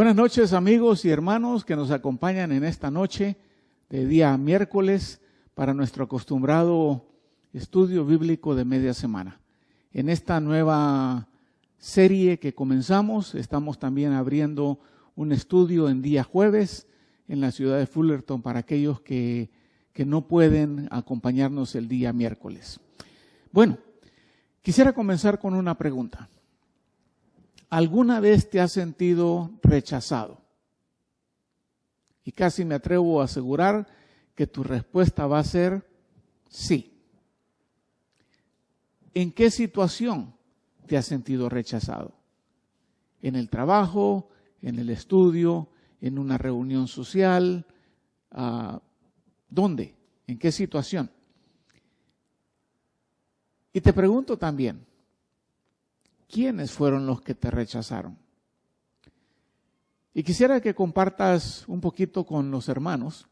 Buenas noches, amigos y hermanos que nos acompañan en esta noche de día miércoles para nuestro acostumbrado estudio bíblico de media semana. En esta nueva serie que comenzamos, estamos también abriendo un estudio en día jueves en la ciudad de Fullerton para aquellos que no pueden acompañarnos el día miércoles. Bueno, quisiera comenzar con una pregunta. ¿Alguna vez te has sentido rechazado? Y casi me atrevo a asegurar que tu respuesta va a ser sí. ¿En qué situación te has sentido rechazado? ¿En el trabajo, en el estudio, en una reunión social? ¿Dónde? ¿En qué situación? Y te pregunto también, ¿quiénes fueron los que te rechazaron? Y quisiera que compartas un poquito con los hermanos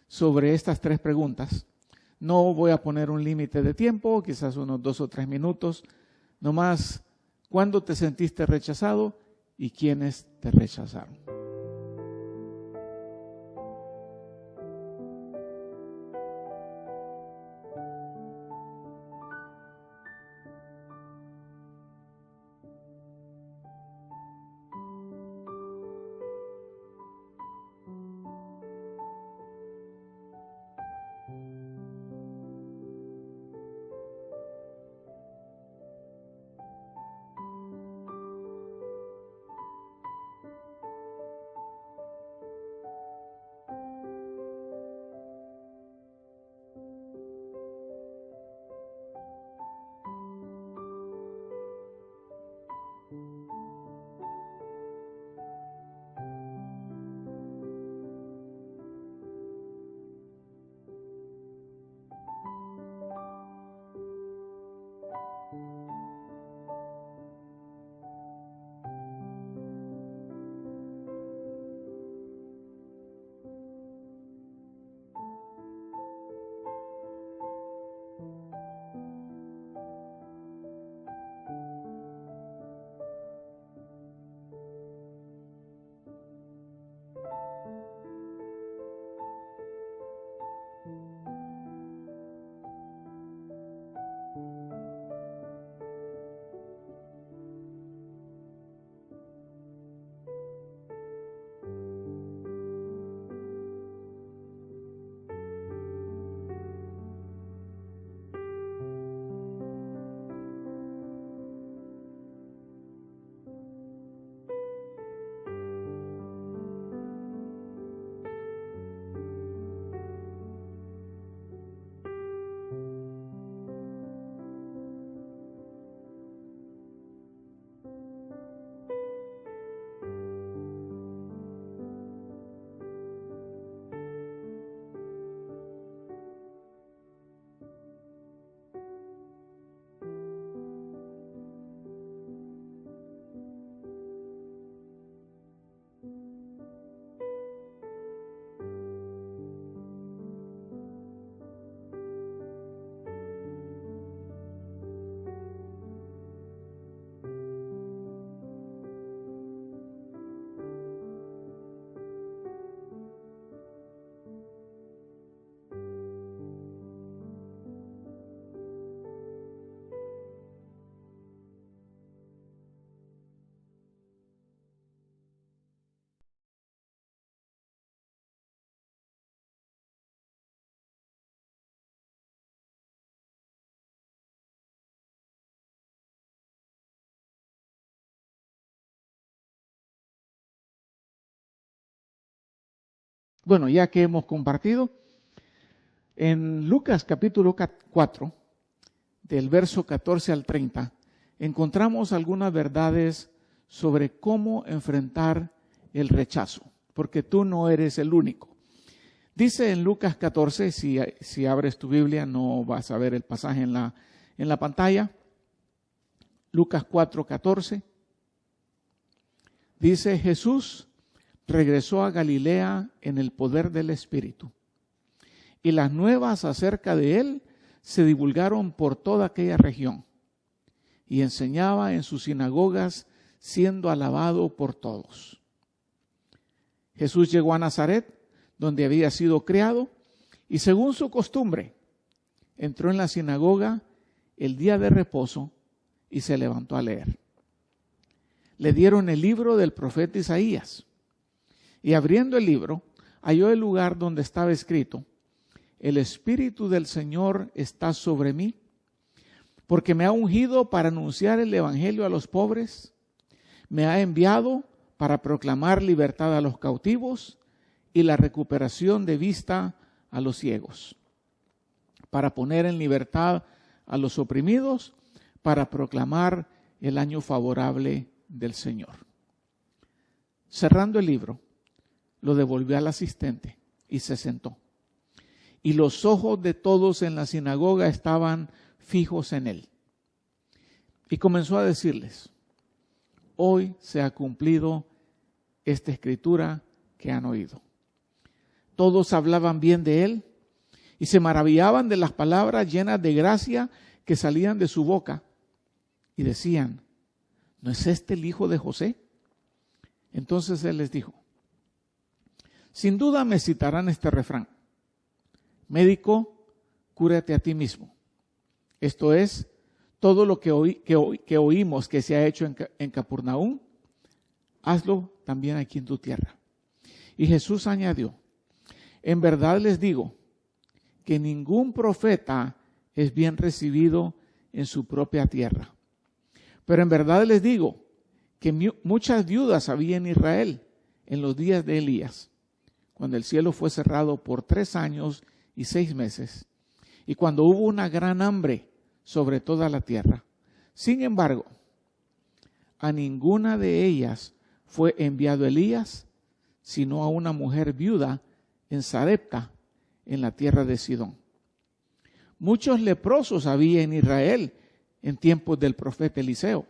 sobre estas tres preguntas. No voy a poner un límite de tiempo, quizás unos 2 o 3 minutos. Nomás, ¿cuándo te sentiste rechazado y quiénes te rechazaron? Bueno, ya que hemos compartido, en Lucas capítulo 4, del verso 14 al 30, encontramos algunas verdades sobre cómo enfrentar el rechazo, porque tú no eres el único. Dice en Lucas 14, si abres tu Biblia no vas a ver el pasaje en la pantalla, Lucas 4, 14, dice: Jesús regresó a Galilea en el poder del Espíritu, y las nuevas acerca de él se divulgaron por toda aquella región, y enseñaba en sus sinagogas, siendo alabado por todos. Jesús llegó a Nazaret, donde había sido criado, y según su costumbre, entró en la sinagoga el día de reposo y se levantó a leer. Le dieron el libro del profeta Isaías, y abriendo el libro, halló el lugar donde estaba escrito: el Espíritu del Señor está sobre mí, porque me ha ungido para anunciar el evangelio a los pobres, me ha enviado para proclamar libertad a los cautivos y la recuperación de vista a los ciegos, para poner en libertad a los oprimidos, para proclamar el año favorable del Señor. Cerrando el libro, lo devolvió al asistente y se sentó. Y los ojos de todos en la sinagoga estaban fijos en él. Y comenzó a decirles: hoy se ha cumplido esta escritura que han oído. Todos hablaban bien de él y se maravillaban de las palabras llenas de gracia que salían de su boca. Y decían: ¿no es este el hijo de José? Entonces él les dijo: sin duda me citarán este refrán: médico, cúrate a ti mismo. Esto es, todo lo que oímos que se ha hecho en Capernaum, hazlo también aquí en tu tierra. Y Jesús añadió: en verdad les digo que ningún profeta es bien recibido en su propia tierra. Pero en verdad les digo que muchas viudas había en Israel en los días de Elías, cuando el cielo fue cerrado por 3 años y 6 meses, y cuando hubo una gran hambre sobre toda la tierra. Sin embargo, a ninguna de ellas fue enviado Elías, sino a una mujer viuda en Sarepta, en la tierra de Sidón. Muchos leprosos había en Israel en tiempos del profeta Eliseo,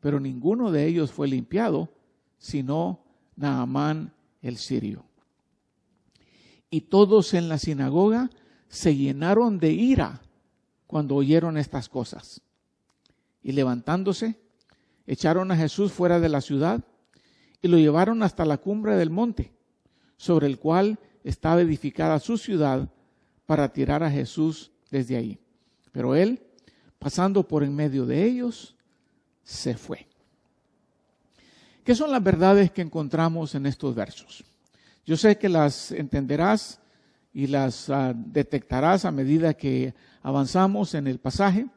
pero ninguno de ellos fue limpiado, sino Naamán el sirio. Y todos en la sinagoga se llenaron de ira cuando oyeron estas cosas. Y levantándose, echaron a Jesús fuera de la ciudad y lo llevaron hasta la cumbre del monte, sobre el cual estaba edificada su ciudad, para tirar a Jesús desde ahí. Pero él, pasando por en medio de ellos, se fue. ¿Qué son las verdades que encontramos en estos versos? Yo sé que las entenderás y las detectarás a medida que avanzamos en el pasaje,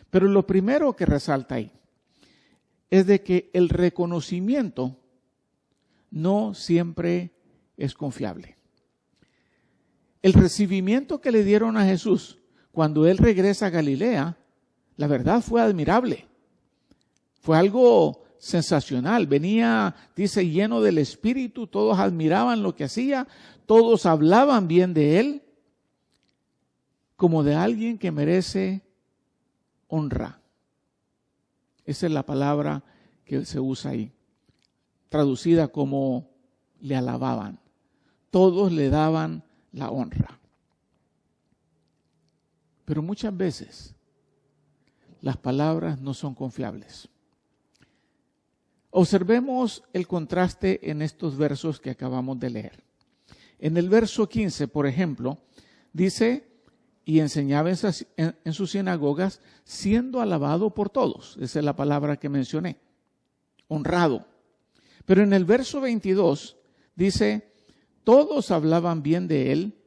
pero lo primero que resalta ahí es de que el reconocimiento no siempre es confiable. El recibimiento que le dieron a Jesús cuando él regresa a Galilea, la verdad fue admirable. Fue algo sensacional. Venía, dice, lleno del Espíritu, todos admiraban lo que hacía, todos hablaban bien de él, como de alguien que merece honra. Esa es la palabra que se usa ahí, traducida como le alababan. Todos le daban la honra. Pero muchas veces las palabras no son confiables. Observemos el contraste en estos versos que acabamos de leer. En el verso 15, por ejemplo, dice: y enseñaba en sus sinagogas, siendo alabado por todos. Esa es la palabra que mencioné, honrado. Pero en el verso 22 dice: todos hablaban bien de él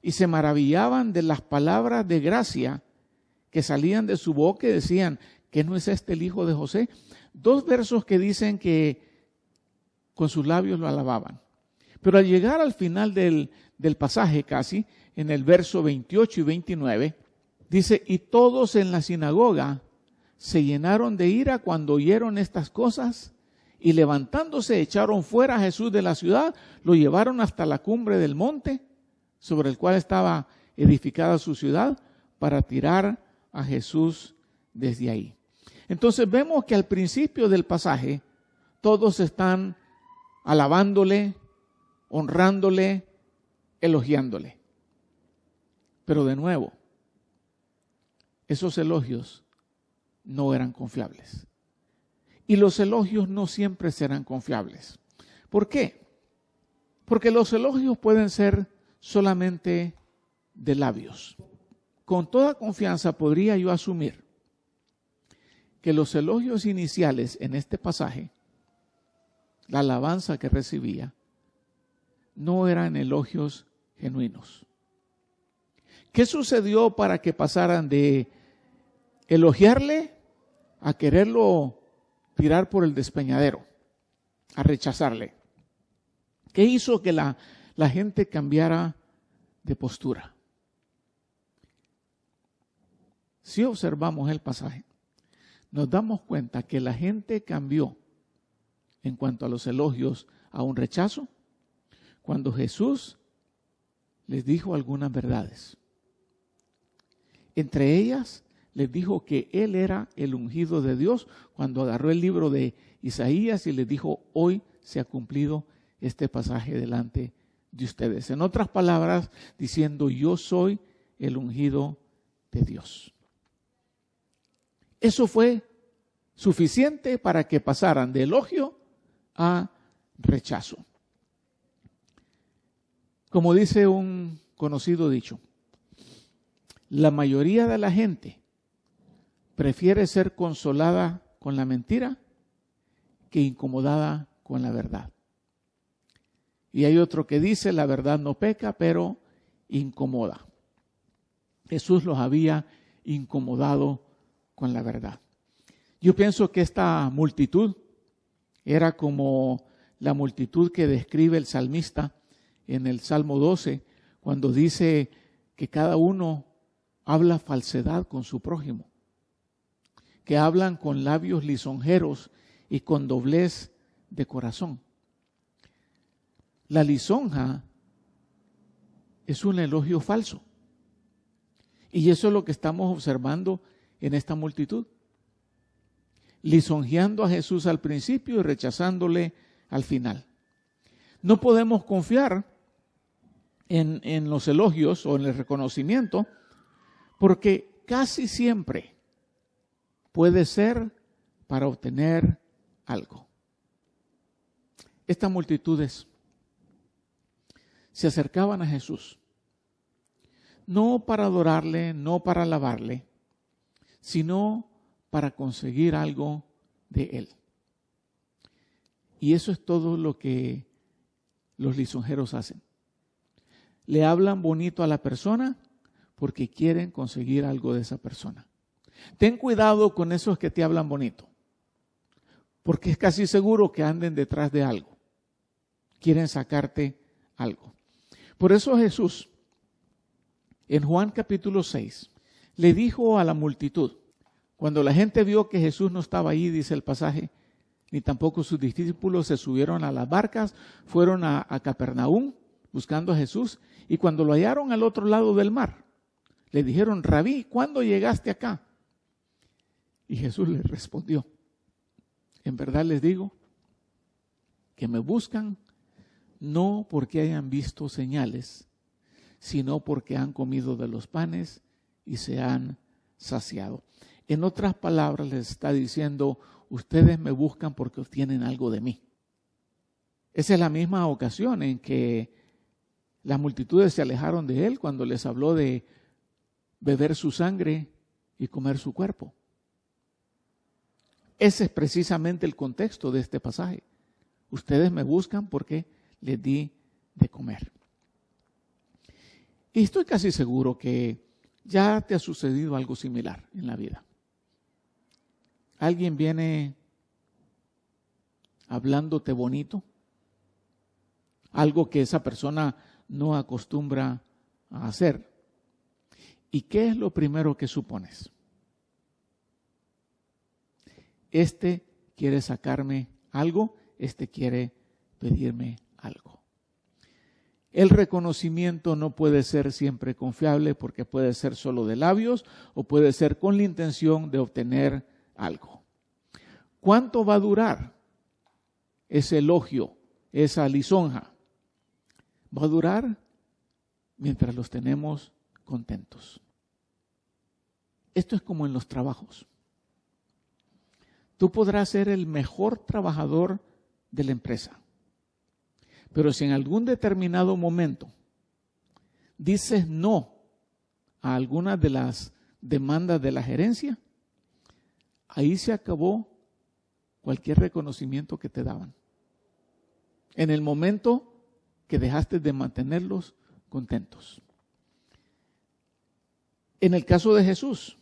y se maravillaban de las palabras de gracia que salían de su boca y decían: ¿qué no es este el hijo de José? 2 versos que dicen que con sus labios lo alababan. Pero al llegar al final del pasaje casi, en el verso 28 y 29, dice: y todos en la sinagoga se llenaron de ira cuando oyeron estas cosas, y levantándose echaron fuera a Jesús de la ciudad, lo llevaron hasta la cumbre del monte, sobre el cual estaba edificada su ciudad, para tirar a Jesús desde ahí. Entonces vemos que al principio del pasaje todos están alabándole, honrándole, elogiándole. Pero de nuevo, esos elogios no eran confiables. Y los elogios no siempre serán confiables. ¿Por qué? Porque los elogios pueden ser solamente de labios. Con toda confianza podría yo asumir que los elogios iniciales en este pasaje, la alabanza que recibía, no eran elogios genuinos. ¿Qué sucedió para que pasaran de elogiarle a quererlo tirar por el despeñadero, a rechazarle? ¿Qué hizo que la gente cambiara de postura? Si observamos el pasaje, nos damos cuenta que la gente cambió en cuanto a los elogios a un rechazo cuando Jesús les dijo algunas verdades. Entre ellas, les dijo que Él era el ungido de Dios cuando agarró el libro de Isaías y les dijo, hoy se ha cumplido este pasaje delante de ustedes. En otras palabras, diciendo, yo soy el ungido de Dios. Eso fue suficiente para que pasaran de elogio a rechazo. Como dice un conocido dicho, la mayoría de la gente prefiere ser consolada con la mentira que incomodada con la verdad. Y hay otro que dice, la verdad no peca, pero incomoda. Jesús los había incomodado con la verdad. Yo pienso que esta multitud era como la multitud que describe el salmista en el Salmo 12, cuando dice que cada uno habla falsedad con su prójimo, que hablan con labios lisonjeros y con doblez de corazón. La lisonja es un elogio falso. Y eso es lo que estamos observando en esta multitud. Lisonjeando a Jesús al principio y rechazándole al final. No podemos confiar en los elogios o en el reconocimiento, porque casi siempre puede ser para obtener algo. Estas multitudes se acercaban a Jesús, no para adorarle, no para alabarle, sino para conseguir algo de Él. Y eso es todo lo que los lisonjeros hacen. Le hablan bonito a la persona porque quieren conseguir algo de esa persona. Ten cuidado con esos que te hablan bonito, porque es casi seguro que anden detrás de algo. Quieren sacarte algo. Por eso Jesús, en Juan capítulo 6, le dijo a la multitud, cuando la gente vio que Jesús no estaba ahí, dice el pasaje, ni tampoco sus discípulos se subieron a las barcas, fueron a Capernaum buscando a Jesús, y cuando lo hallaron al otro lado del mar, le dijeron, Rabí, ¿cuándo llegaste acá? Y Jesús les respondió, en verdad les digo que me buscan no porque hayan visto señales, sino porque han comido de los panes y se han saciado. En otras palabras les está diciendo, ustedes me buscan porque obtienen algo de mí. Esa es la misma ocasión en que las multitudes se alejaron de él cuando les habló de beber su sangre y comer su cuerpo. Ese es precisamente el contexto de este pasaje. Ustedes me buscan porque les di de comer. Y estoy casi seguro que ya te ha sucedido algo similar en la vida. Alguien viene hablándote bonito, algo que esa persona no acostumbra a hacer. ¿Y qué es lo primero que supones? Este quiere sacarme algo, este quiere pedirme algo. El reconocimiento no puede ser siempre confiable porque puede ser solo de labios o puede ser con la intención de obtener algo. ¿Cuánto va a durar ese elogio, esa lisonja? Va a durar mientras los tenemos contentos. Esto es como en los trabajos. Tú podrás ser el mejor trabajador de la empresa, Pero si en algún determinado momento dices no a algunas de las demandas de la gerencia, ahí se acabó cualquier reconocimiento que te daban. En el momento que dejaste de mantenerlos contentos. En el caso de Jesús,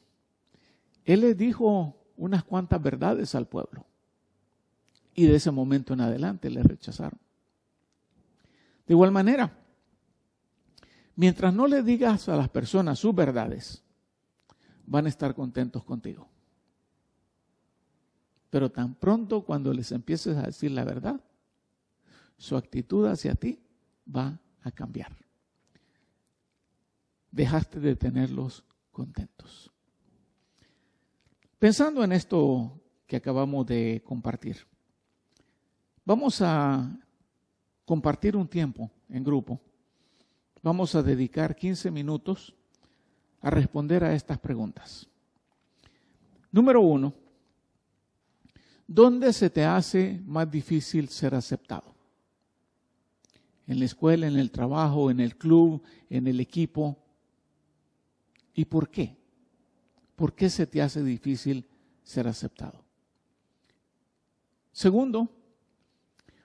Él les dijo unas cuantas verdades al pueblo. Y de ese momento en adelante le rechazaron. De igual manera, mientras no le digas a las personas sus verdades, van a estar contentos contigo. Pero tan pronto cuando les empieces a decir la verdad, su actitud hacia ti va a cambiar. Dejaste de tenerlos contentos. Pensando en esto que acabamos de compartir, vamos a compartir un tiempo en grupo. Vamos a dedicar 15 minutos a responder a estas preguntas. Número 1, ¿dónde se te hace más difícil ser aceptado? ¿En la escuela, en el trabajo, en el club, en el equipo? ¿Y por qué? ¿Por qué se te hace difícil ser aceptado? Segundo,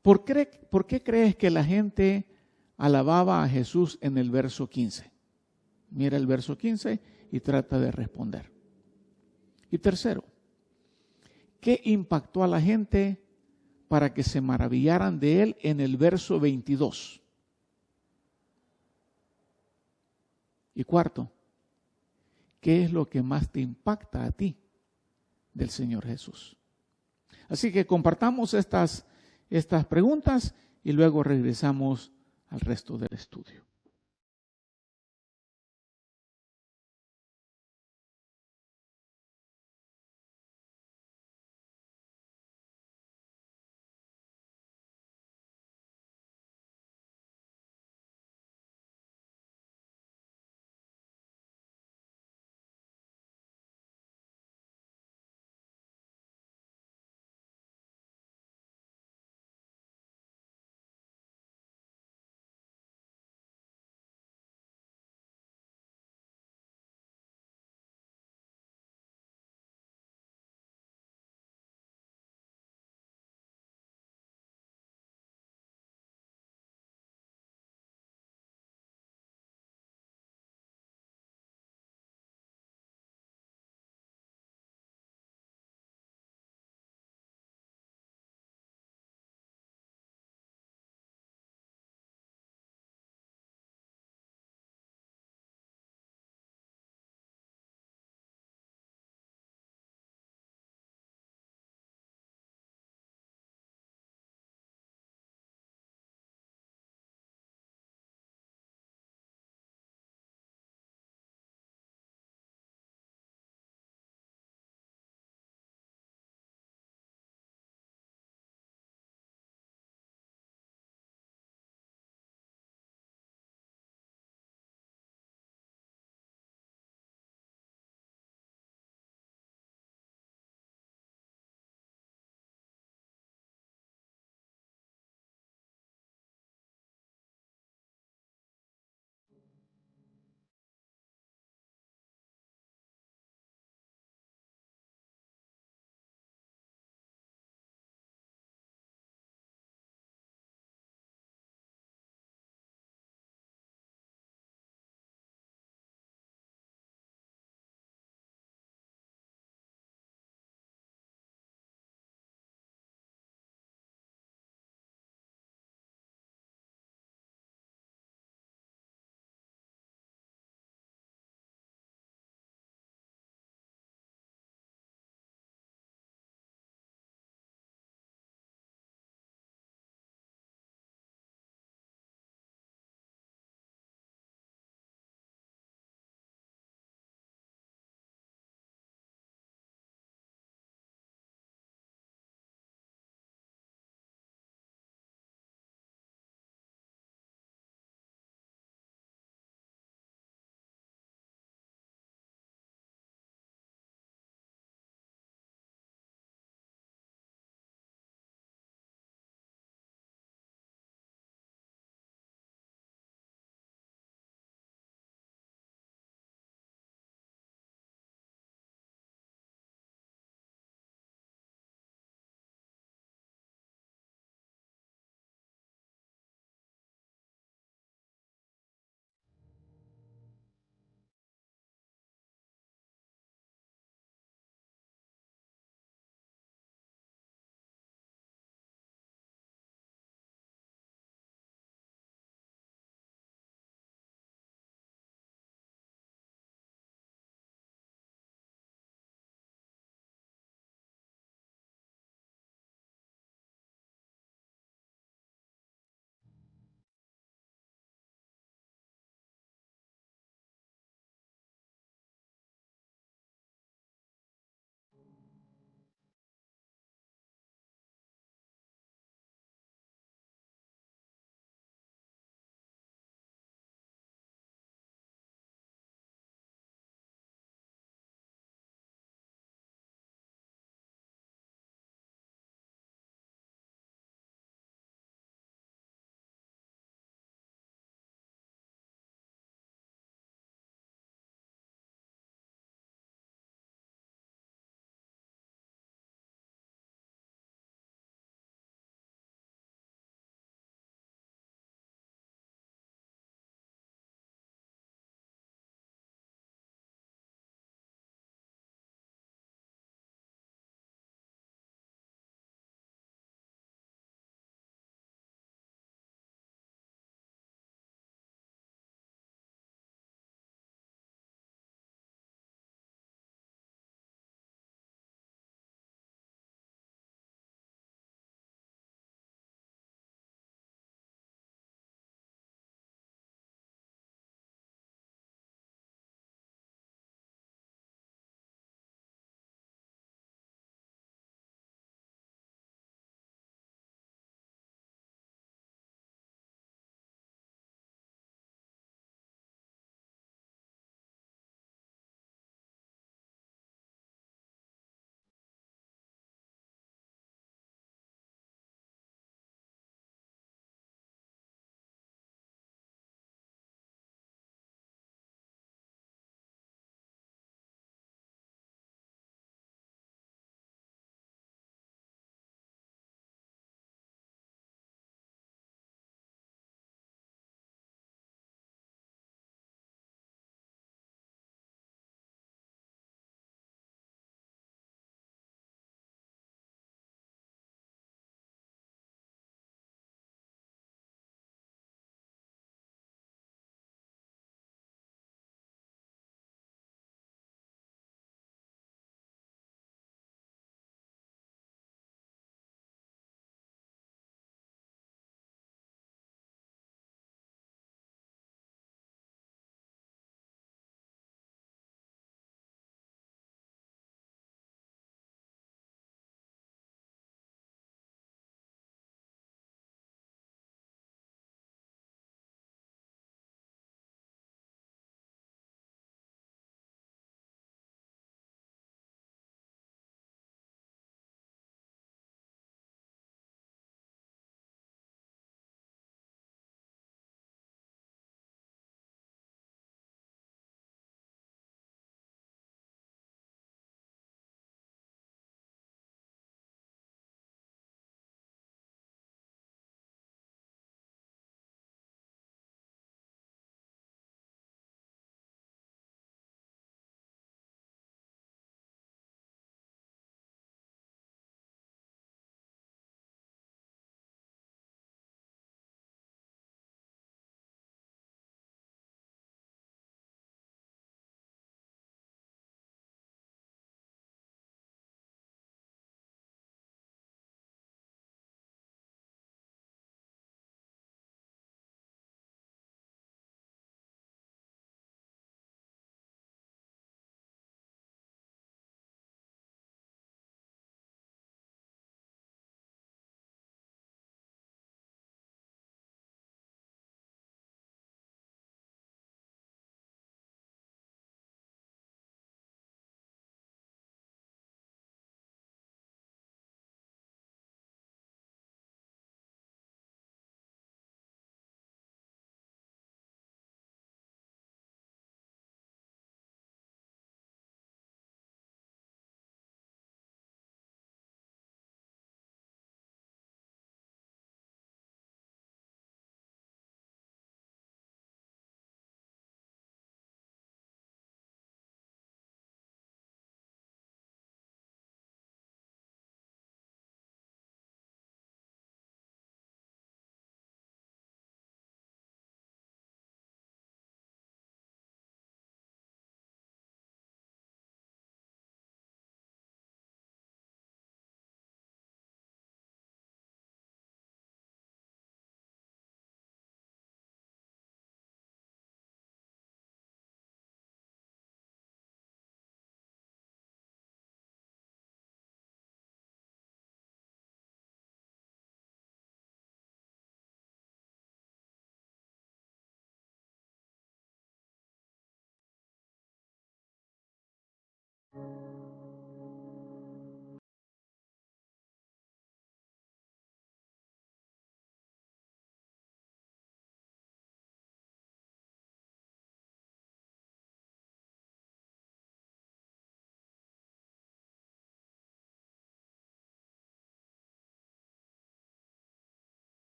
¿por qué crees que la gente alababa a Jesús en el verso 15? Mira el verso 15 y trata de responder. Y tercero, ¿qué impactó a la gente para que se maravillaran de él en el verso 22? Y cuarto, ¿qué es lo que más te impacta a ti del Señor Jesús? Así que compartamos estas preguntas y luego regresamos al resto del estudio.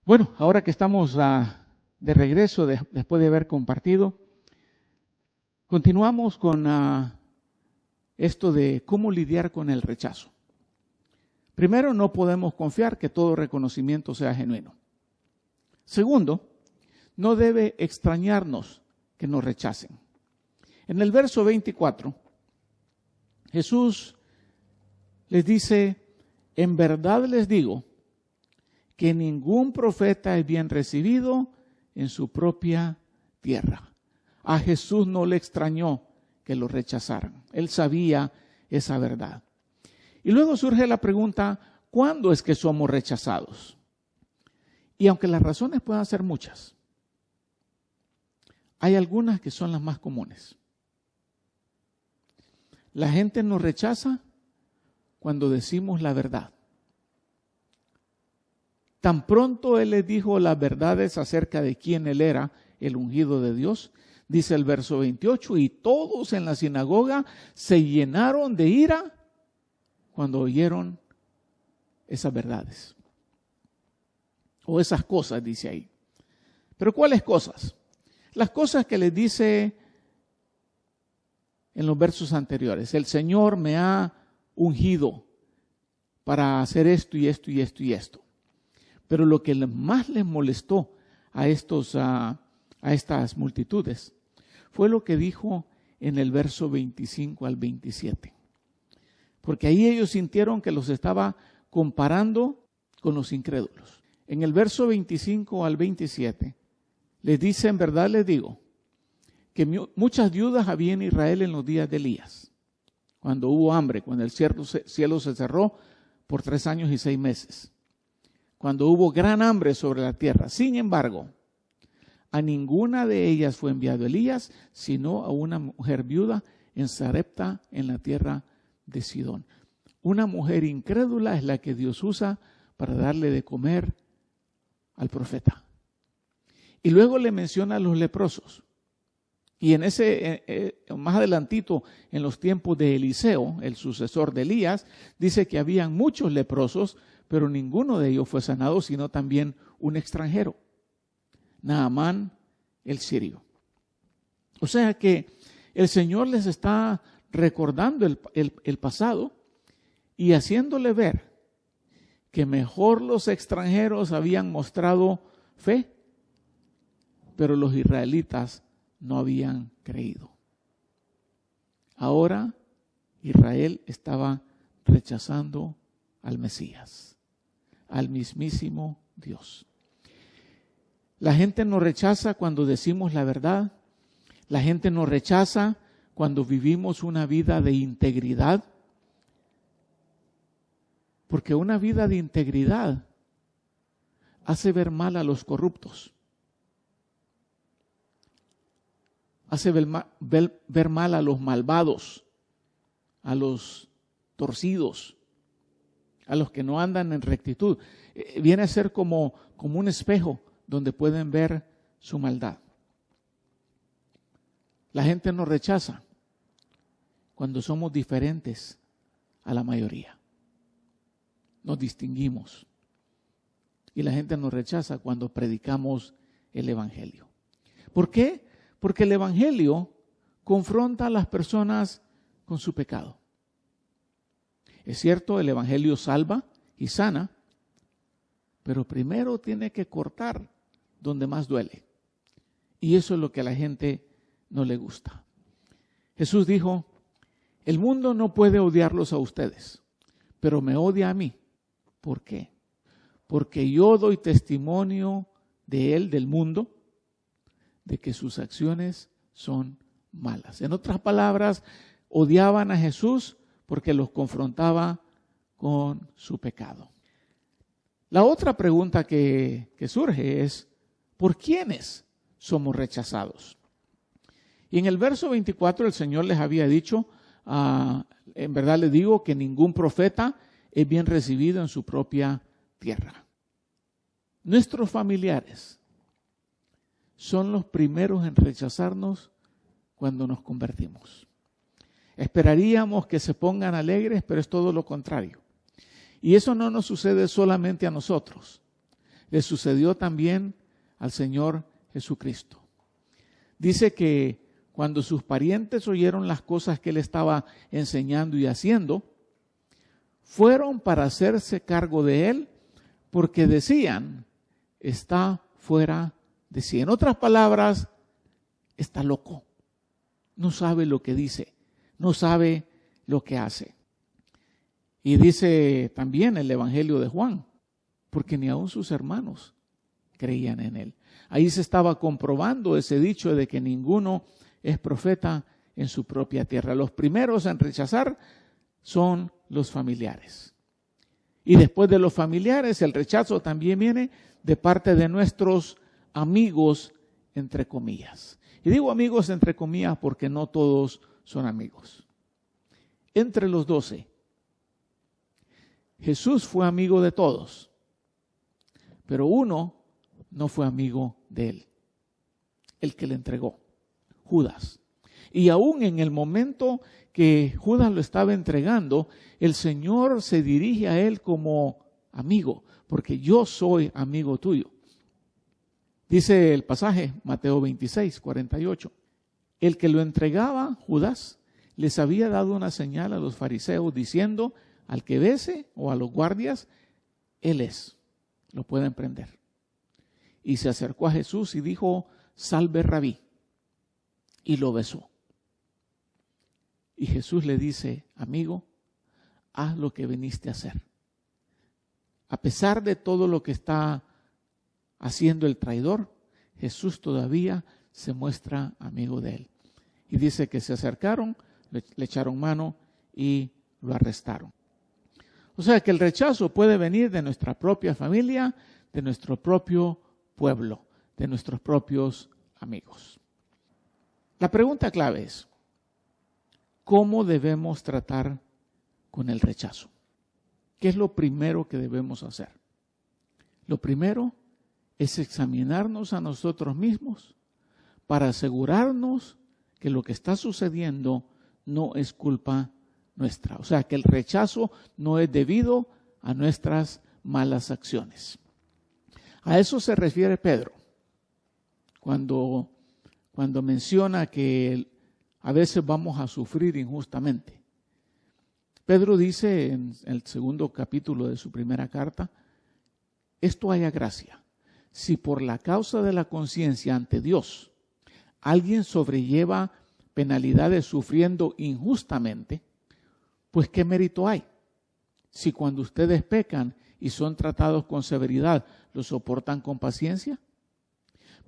Bueno, ahora que estamos de regreso después de haber compartido, continuamos con esto de cómo lidiar con el rechazo. Primero, no podemos confiar que todo reconocimiento sea genuino. Segundo, no debe extrañarnos que nos rechacen. En el verso 24, Jesús les dice, en verdad les digo que ningún profeta es bien recibido en su propia tierra. A Jesús no le extrañó que lo rechazaran. Él sabía esa verdad. Y luego surge la pregunta, ¿cuándo es que somos rechazados? Y aunque las razones puedan ser muchas, hay algunas que son las más comunes. La gente nos rechaza cuando decimos la verdad. Tan pronto Él les dijo las verdades acerca de quién Él era, el ungido de Dios, dice el verso 28, y todos en la sinagoga se llenaron de ira cuando oyeron esas verdades. O esas cosas, dice ahí. ¿Pero cuáles cosas? Las cosas que les dice en los versos anteriores. El Señor me ha ungido para hacer esto y esto y esto y esto. Pero lo que más les molestó a estas multitudes fue lo que dijo en el verso 25 al 27. Porque ahí ellos sintieron que los estaba comparando con los incrédulos. En el verso 25 al 27 les dice, en verdad les digo, que muchas viudas había en Israel en los días de Elías, cuando hubo hambre, cuando el cielo se cerró por 3 años y 6 meses, cuando hubo gran hambre sobre la tierra. Sin embargo, a ninguna de ellas fue enviado Elías, sino a una mujer viuda en Sarepta, en la tierra de Sidón. Una mujer incrédula es la que Dios usa para darle de comer al profeta. Y luego le menciona a los leprosos. Y en más adelantito, en los tiempos de Eliseo, el sucesor de Elías, dice que habían muchos leprosos, pero ninguno de ellos fue sanado, sino también un extranjero, Naamán el sirio. O sea que el Señor les está recordando el pasado y haciéndole ver que mejor los extranjeros habían mostrado fe, pero los israelitas no habían creído. Ahora Israel estaba rechazando al Mesías, al mismísimo Dios. La gente nos rechaza cuando decimos la verdad. La gente nos rechaza cuando vivimos una vida de integridad. Porque una vida de integridad hace ver mal a los corruptos. Hace ver mal a los malvados, a los torcidos, a los que no andan en rectitud. Viene a ser como un espejo donde pueden ver su maldad. La gente nos rechaza cuando somos diferentes a la mayoría. Nos distinguimos. Y la gente nos rechaza cuando predicamos el Evangelio. ¿Por qué? Porque el Evangelio confronta a las personas con su pecado. Es cierto, el Evangelio salva y sana, pero primero tiene que cortar donde más duele. Y eso es lo que a la gente no le gusta. Jesús dijo, el mundo no puede odiarlos a ustedes, pero me odia a mí. ¿Por qué? Porque yo doy testimonio de él, del mundo, de que sus acciones son malas. En otras palabras, odiaban a Jesús porque los confrontaba con su pecado. La otra pregunta que surge es, ¿por quiénes somos rechazados? Y en el verso 24 el Señor les había dicho, en verdad les digo que ningún profeta es bien recibido en su propia tierra. Nuestros familiares son los primeros en rechazarnos cuando nos convertimos. Esperaríamos que se pongan alegres, pero es todo lo contrario. Y eso no nos sucede solamente a nosotros. Le sucedió también al Señor Jesucristo. Dice que cuando sus parientes oyeron las cosas que él estaba enseñando y haciendo, fueron para hacerse cargo de él porque decían, está fuera de sí. En otras palabras, está loco. No sabe lo que dice, no sabe lo que hace. Y dice también el Evangelio de Juan, porque ni aun sus hermanos creían en él. Ahí se estaba comprobando ese dicho de que ninguno es profeta en su propia tierra. Los primeros en rechazar son los familiares. Y después de los familiares, el rechazo también viene de parte de nuestros amigos, entre comillas. Y digo amigos entre comillas porque no todos son amigos. Entre los 12, Jesús fue amigo de todos, pero uno no fue amigo de él, el que le entregó, Judas. Y aún en el momento que Judas lo estaba entregando, el Señor se dirige a él como amigo, porque yo soy amigo tuyo. Dice el pasaje, Mateo 26, 48. El que lo entregaba, Judas, les había dado una señal a los fariseos diciendo, al que bese o a los guardias, él es, lo pueden prender. Y se acercó a Jesús y dijo, salve Rabí, y lo besó. Y Jesús le dice, amigo, haz lo que viniste a hacer. A pesar de todo lo que está haciendo el traidor, Jesús todavía se muestra amigo de él. Y dice que se acercaron, le echaron mano y lo arrestaron. O sea que el rechazo puede venir de nuestra propia familia, de nuestro propio pueblo, de nuestros propios amigos. La pregunta clave es, ¿cómo debemos tratar con el rechazo? ¿Qué es lo primero que debemos hacer? Lo primero es examinarnos a nosotros mismos para asegurarnos que lo que está sucediendo no es culpa nuestra. O sea, que el rechazo no es debido a nuestras malas acciones. A eso se refiere Pedro cuando menciona que a veces vamos a sufrir injustamente. Pedro dice en el segundo capítulo de su primera carta, esto haya gracia, si por la causa de la conciencia ante Dios alguien sobrelleva penalidades sufriendo injustamente, pues ¿qué mérito hay? Si cuando ustedes pecan y son tratados con severidad, ¿lo soportan con paciencia?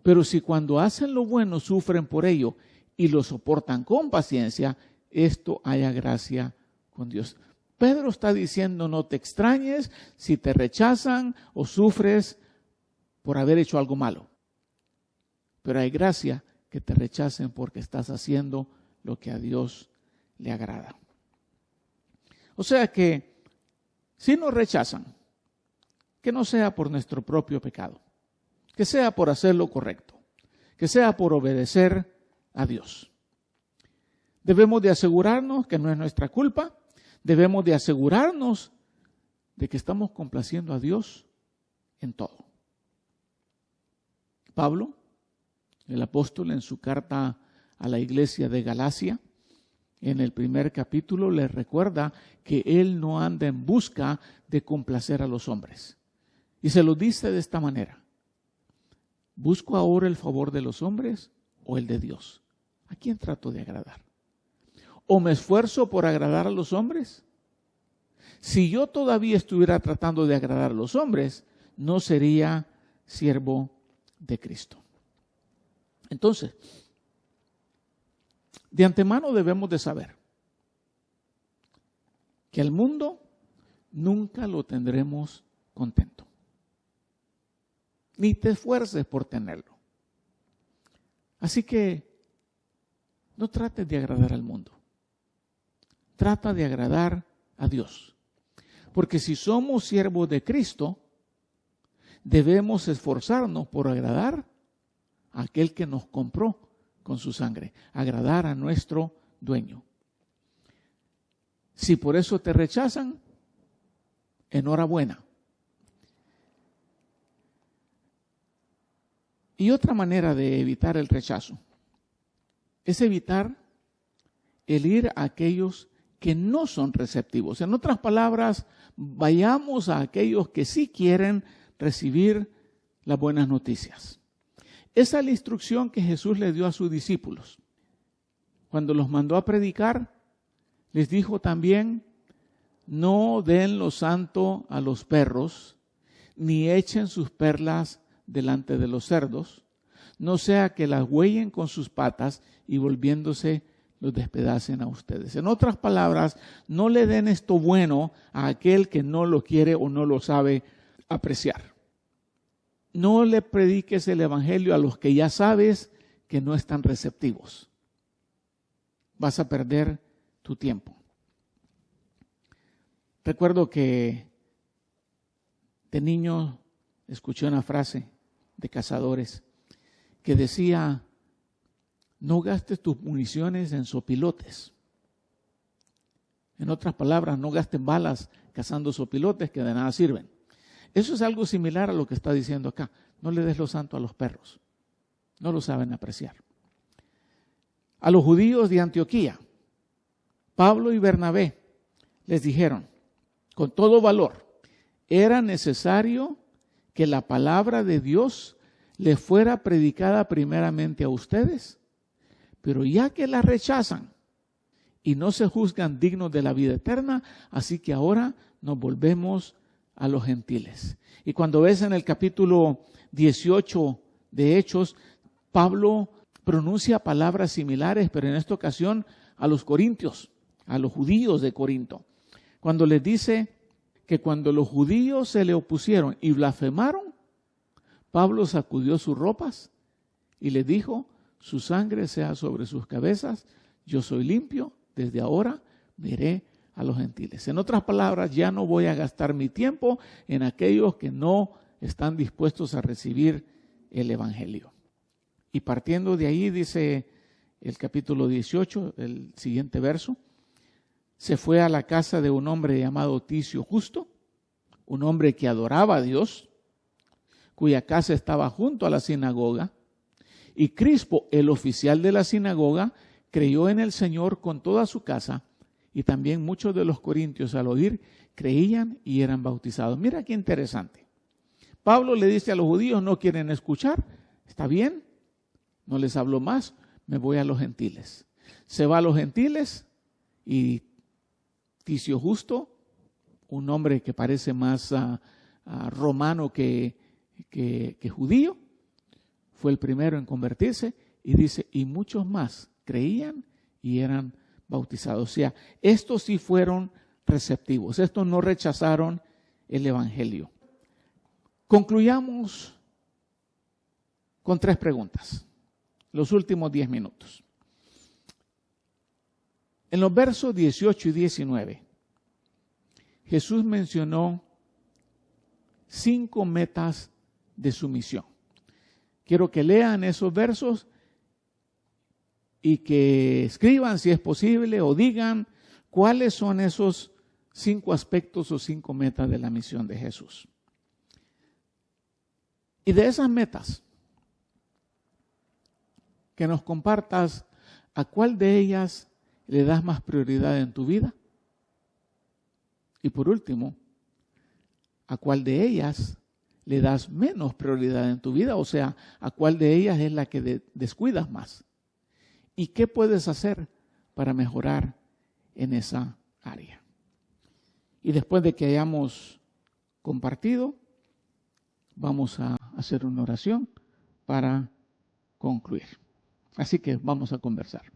Pero si cuando hacen lo bueno sufren por ello y lo soportan con paciencia, esto haya gracia con Dios. Pedro está diciendo, no te extrañes si te rechazan o sufres por haber hecho algo malo. Pero hay gracia que te rechacen porque estás haciendo lo que a Dios le agrada. O sea que si nos rechazan, que no sea por nuestro propio pecado, que sea por hacer lo correcto, que sea por obedecer a Dios. Debemos de asegurarnos que no es nuestra culpa, debemos de asegurarnos de que estamos complaciendo a Dios en todo. Pablo, el apóstol, en su carta a la iglesia de Galacia, en el primer capítulo, les recuerda que él no anda en busca de complacer a los hombres. Y se lo dice de esta manera: ¿busco ahora el favor de los hombres o el de Dios? ¿A quién trato de agradar? ¿O me esfuerzo por agradar a los hombres? Si yo todavía estuviera tratando de agradar a los hombres, no sería siervo de Cristo. Entonces, de antemano debemos de saber que al mundo nunca lo tendremos contento. Ni te esfuerces por tenerlo. Así que no trates de agradar al mundo. Trata de agradar a Dios. Porque si somos siervos de Cristo, debemos esforzarnos por agradar a aquel que nos compró con su sangre, agradar a nuestro dueño. Si por eso te rechazan, enhorabuena. Y otra manera de evitar el rechazo es evitar el ir a aquellos que no son receptivos. En otras palabras, vayamos a aquellos que sí quieren recibir las buenas noticias. Esa es la instrucción que Jesús le dio a sus discípulos. Cuando los mandó a predicar, les dijo también: no den lo santo a los perros, ni echen sus perlas delante de los cerdos, no sea que las huellen con sus patas y volviéndose los despedacen a ustedes. En otras palabras, no le den esto bueno a aquel que no lo quiere o no lo sabe apreciar. No le prediques el evangelio a los que ya sabes que no están receptivos. Vas a perder tu tiempo. Recuerdo que de niño escuché una frase de cazadores que decía: no gastes tus municiones en sopilotes. En otras palabras, no gasten balas cazando sopilotes que de nada sirven. Eso es algo similar a lo que está diciendo acá. No le des lo santo a los perros. No lo saben apreciar. A los judíos de Antioquía, Pablo y Bernabé les dijeron con todo valor: era necesario que la palabra de Dios le fuera predicada primeramente a ustedes, pero ya que la rechazan y no se juzgan dignos de la vida eterna, así que ahora nos volvemos a los gentiles. Y cuando ves en el capítulo 18 de Hechos, Pablo pronuncia palabras similares, pero en esta ocasión a los corintios, a los judíos de Corinto. Cuando les dice que cuando los judíos se le opusieron y blasfemaron, Pablo sacudió sus ropas y les dijo: su sangre sea sobre sus cabezas, yo soy limpio, desde ahora veré a los gentiles. En otras palabras, ya no voy a gastar mi tiempo en aquellos que no están dispuestos a recibir el evangelio. Y partiendo de ahí, dice el capítulo 18, el siguiente verso: se fue a la casa de un hombre llamado Ticio Justo, un hombre que adoraba a Dios, cuya casa estaba junto a la sinagoga. Y Crispo, el oficial de la sinagoga, creyó en el Señor con toda su casa, y también muchos de los corintios al oír creían y eran bautizados. Mira qué interesante. Pablo le dice a los judíos: no quieren escuchar, está bien, no les hablo más, me voy a los gentiles. Se va a los gentiles y Ticio Justo, un hombre que parece más romano que judío, fue el primero en convertirse, y dice: y muchos más creían y eran bautizados. O sea, estos sí fueron receptivos, estos no rechazaron el evangelio. Concluyamos con 3 preguntas, los últimos 10 minutos. En los versos 18 y 19, Jesús mencionó 5 metas de su misión. Quiero que lean esos versos y que escriban, si es posible, o digan cuáles son esos 5 aspectos o 5 metas de la misión de Jesús. Y de esas metas, que nos compartas a cuál de ellas le das más prioridad en tu vida. Y por último, a cuál de ellas le das menos prioridad en tu vida, o sea, a cuál de ellas es la que descuidas más. ¿Y qué puedes hacer para mejorar en esa área? Y después de que hayamos compartido, vamos a hacer una oración para concluir. Así que vamos a conversar.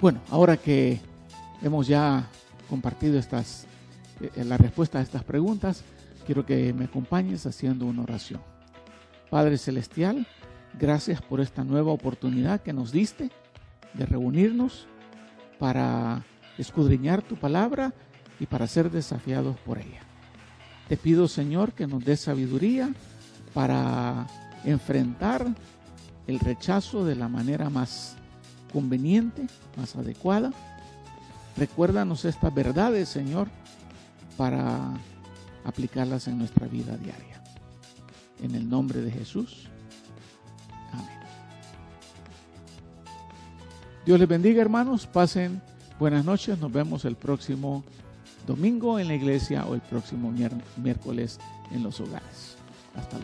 Bueno, ahora que hemos ya compartido la respuesta a estas preguntas, quiero que me acompañes haciendo una oración. Padre Celestial, gracias por esta nueva oportunidad que nos diste de reunirnos para escudriñar tu palabra y para ser desafiados por ella. Te pido, Señor, que nos des sabiduría para enfrentar el rechazo de la manera más conveniente, más adecuada. Recuérdanos estas verdades, Señor, para aplicarlas en nuestra vida diaria. En el nombre de Jesús. Amén. Dios les bendiga, hermanos. Pasen buenas noches. Nos vemos el próximo domingo en la iglesia o el próximo miércoles en los hogares. Hasta luego.